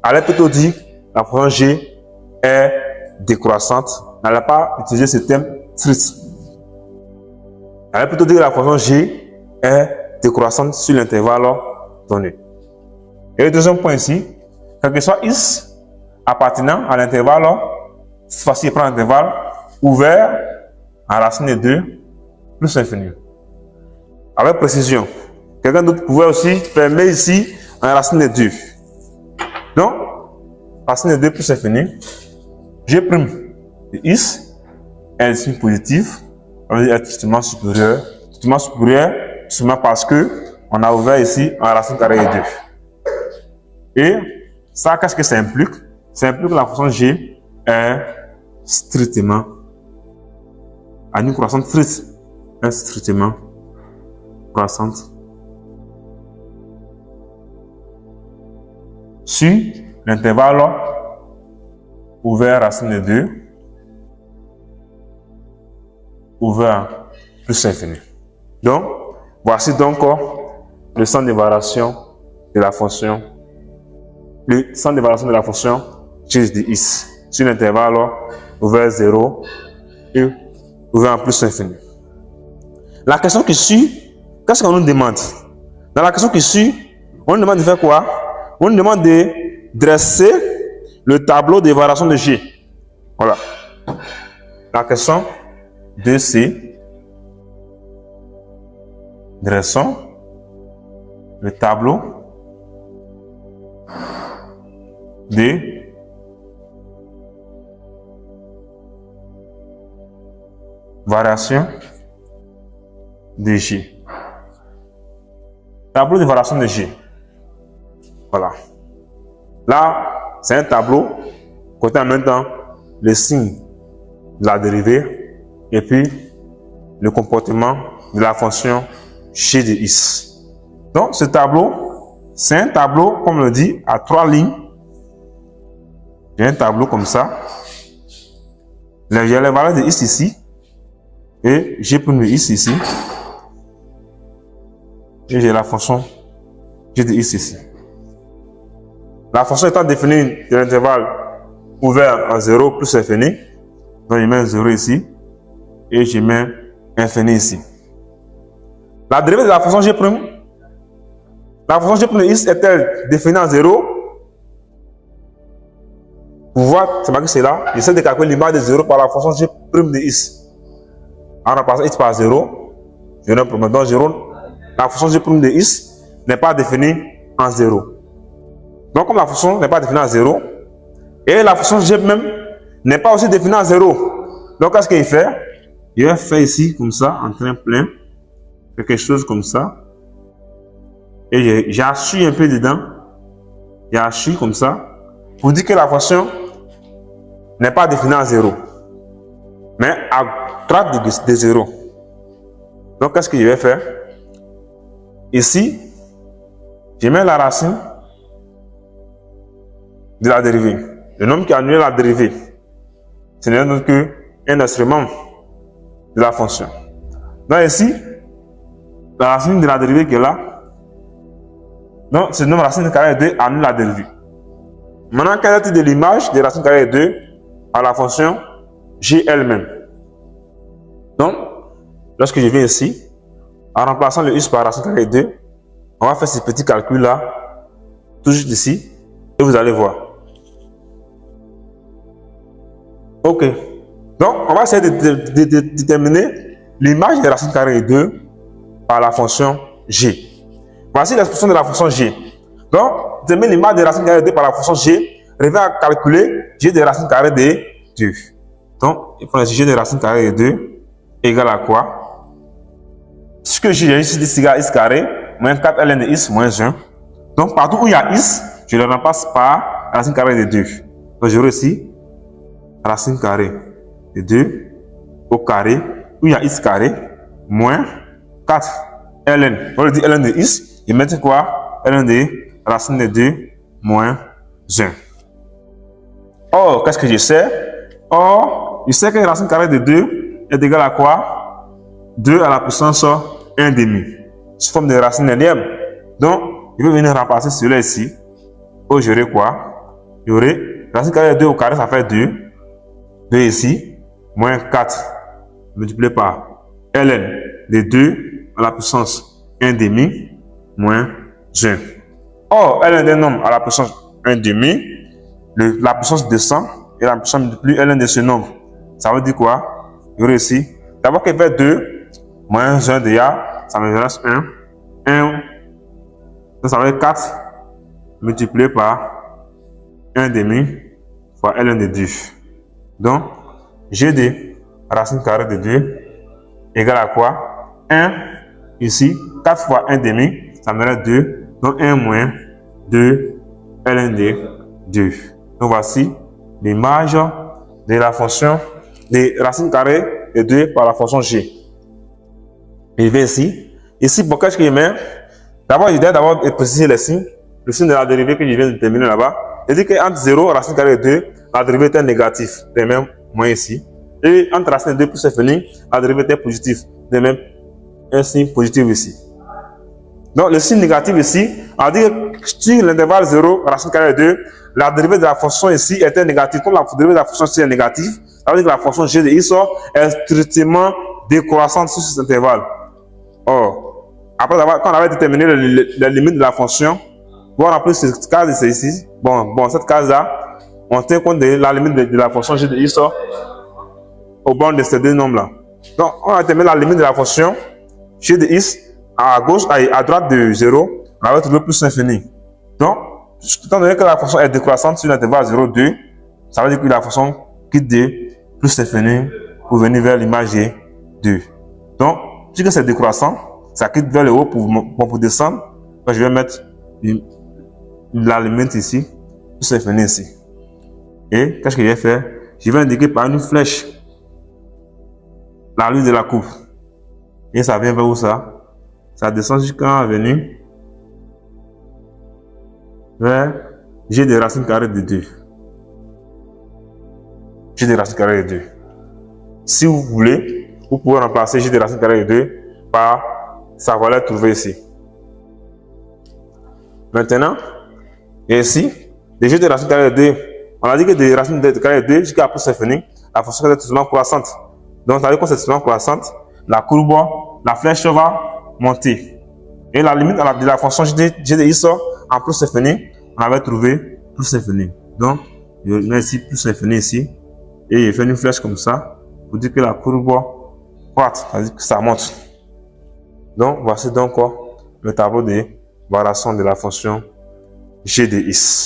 allait plutôt dire la fonction g est décroissante. N'allait pas utiliser ce terme strict. Allait plutôt dire que la fonction g est décroissante sur l'intervalle donné. Et le deuxième point ici, quel que soit x appartenant à l'intervalle, cette fois-ci, il prend l'intervalle ouvert à racine de 2 plus l'infini. Avec précision. Quelqu'un d'autre pouvait aussi fermer ici en racine de 2. Donc, racine de 2 plus l'infini, g' de x est un signe positif, on va dire strictement supérieur. Strictement supérieur, seulement parce que on a ouvert ici en racine carrée de 2. Et ça, qu'est-ce que ça implique? Ça implique que la fonction g est strictement à une croissante stricte, est strictement croissante sur l'intervalle ouvert racine de 2 ouvert plus l'infini. Donc, voici donc le centre de variation de la fonction, le centre de variation de la fonction g de x sur l'intervalle ouvert 0 et ouvert en plus infini. La question qui suit, qu'est-ce qu'on nous demande? Dans la question qui suit, on nous demande de faire quoi? On nous demande de dresser le tableau de variation de g. Voilà. La question 2c. Dressons le tableau de variation de g. Tableau de variation de g. Voilà. Là, c'est un tableau côté en même temps le signe de la dérivée et puis le comportement de la fonction g de x. Donc, ce tableau, c'est un tableau, comme on le dit, à 3 lignes. J'ai un tableau comme ça. J'ai les valeurs de x ici. Et j'ai pris de x ici. Et j'ai la fonction g de x ici. La fonction étant définie de l'intervalle ouvert en 0 plus infini. Donc, je mets 0 ici. Et je mets infini ici. La dérivée de la fonction g', la fonction g' de x est-elle définie en 0? Pour voir, c'est marqué cela, j'essaie de calculer l'image de 0 par la fonction g' de x. En remplaçant x par 0, je n'ai pas de problème. Donc, la fonction g' de x n'est pas définie en 0. Donc, comme la fonction n'est pas définie en 0, et la fonction g' même n'est pas aussi définie en 0. Donc, qu'est-ce qu'il fait? Il va faire ici, comme ça, en train plein. Quelque chose comme ça. Et j'assuie un peu dedans. J'assuie comme ça. Pour dire que la fonction n'est pas définie en 0. Mais à droite de 0. Donc, qu'est-ce que je vais faire? Ici, je mets la racine de la dérivée. Le nombre qui a annulé la dérivée, ce n'est autre qu'un instrument de la fonction. Donc, ici, la racine de la dérivée qui est là, donc ce nombre racine carré de 2 annule la dérivée. Maintenant, quelle est de l'image de racine carré de 2 à la fonction g elle-même? Donc, lorsque je viens ici, en remplaçant le x par racine carré de 2, on va faire ce petit calcul là, tout juste ici, et vous allez voir. Ok. Donc, on va essayer de déterminer l'image de racine carré de 2 par la fonction g. Voici l'expression de la fonction g. Donc, déterminer l'image de racine carrée de 2 par la fonction g revient à calculer g de racine carrée de 2. Donc, il faut g de racine carrée de 2 égale à quoi? Ce que j'ai ici dit égale x carré moins 4 ln de x moins 1. Donc, partout où il y a x, je le remplace par racine carrée de 2. Donc, j'aurai ici racine carrée de 2 au carré où il y a x carré moins 4 ln. On le dit ln de x, et mettre quoi? Ln de racine de 2 moins 1. Or, qu'est-ce que je sais? Or, je sais que racine carrée de 2 est égal à quoi? 2 à la puissance 1 demi. Sous forme de racine énième. Donc, je vais venir remplacer celui-là ici. Où j'aurai quoi? il y aurait racine carrée de 2 au carré, ça fait 2. 2 ici, moins 4 multiplié par ln de 2 à la puissance 1 demi moins 1. Or, ln d'un nombre à la puissance 1 demi, la puissance descend et la puissance multiplie ln de ce nombre. Ça veut dire quoi? Il y aurait ici, d'abord qu'il fait 2 moins 1 déjà, ça me reste 1. 1, donc ça va être 4 multiplié par 1 demi fois ln de 2. Donc, g de racine carrée de 2 égale à quoi? 1 ici, 4 fois 1 demi, ça me reste 2. Donc 1 moins 2 ln de 2. Donc voici l'image de la fonction de racine carrée de 2 par la fonction g. Je vais ici. Ici, pourquoi est-ce que je mets? D'abord, je dois d'abord préciser les signes. Le signe de la dérivée que je viens de terminer là-bas. Je dis qu'entre 0 racine carrée de 2, la dérivée est négative. De même, moins ici. Et entre racine de 2 plus l'infini, la dérivée est positive. De même, un signe positif ici. Donc, le signe négatif ici, on dit que sur l'intervalle 0, racine carrée de 2, la dérivée de la fonction ici était négative. Comme la dérivée de la fonction ici est négative, ça veut dire que la fonction g de x est strictement décroissante sur cet intervalle. Or, après quand on avait déterminé les limites de la fonction, pour remplir cette case ici, bon, cette case-là, on tient compte de la limite de la fonction g de x au bord de ces deux nombres-là. Donc, on a déterminé la limite de la fonction g de x à gauche, à droite de 0, on va trouver plus l'infini. Donc, étant donné que la fonction est décroissante sur l'intervalle 0, 2, ça veut dire que la fonction quitte de plus l'infini pour venir vers l'image 2. Donc, puisque c'est décroissant, ça quitte vers le haut pour descendre. Donc, je vais mettre la limite ici, plus l'infini ici. Et qu'est-ce que je vais faire? Je vais indiquer par une flèche la ligne de la courbe. Et ça vient vers où ça? Ça descend jusqu'à venir vers g de racine carrée de 2. G de racine carrée de 2. Si vous voulez, vous pouvez remplacer g de racine carrée de 2 par sa valeur trouvée ici. Maintenant, et ici, de g de racine carrée de 2, on a dit que de racine carrée de 2 jusqu'à plus l'infini, la fonction est totalement croissante. Donc, ça veut dire que c'est totalement croissante, la courbe, la flèche va monter. Et la limite de la fonction g de x en plus l'infini, on avait trouvé plus l'infini. Donc, je mets ici plus l'infini ici. Et je fais une flèche comme ça pour dire que la courbe croît, c'est-à-dire que ça monte. Donc, voici donc le tableau de variation de la fonction g de x.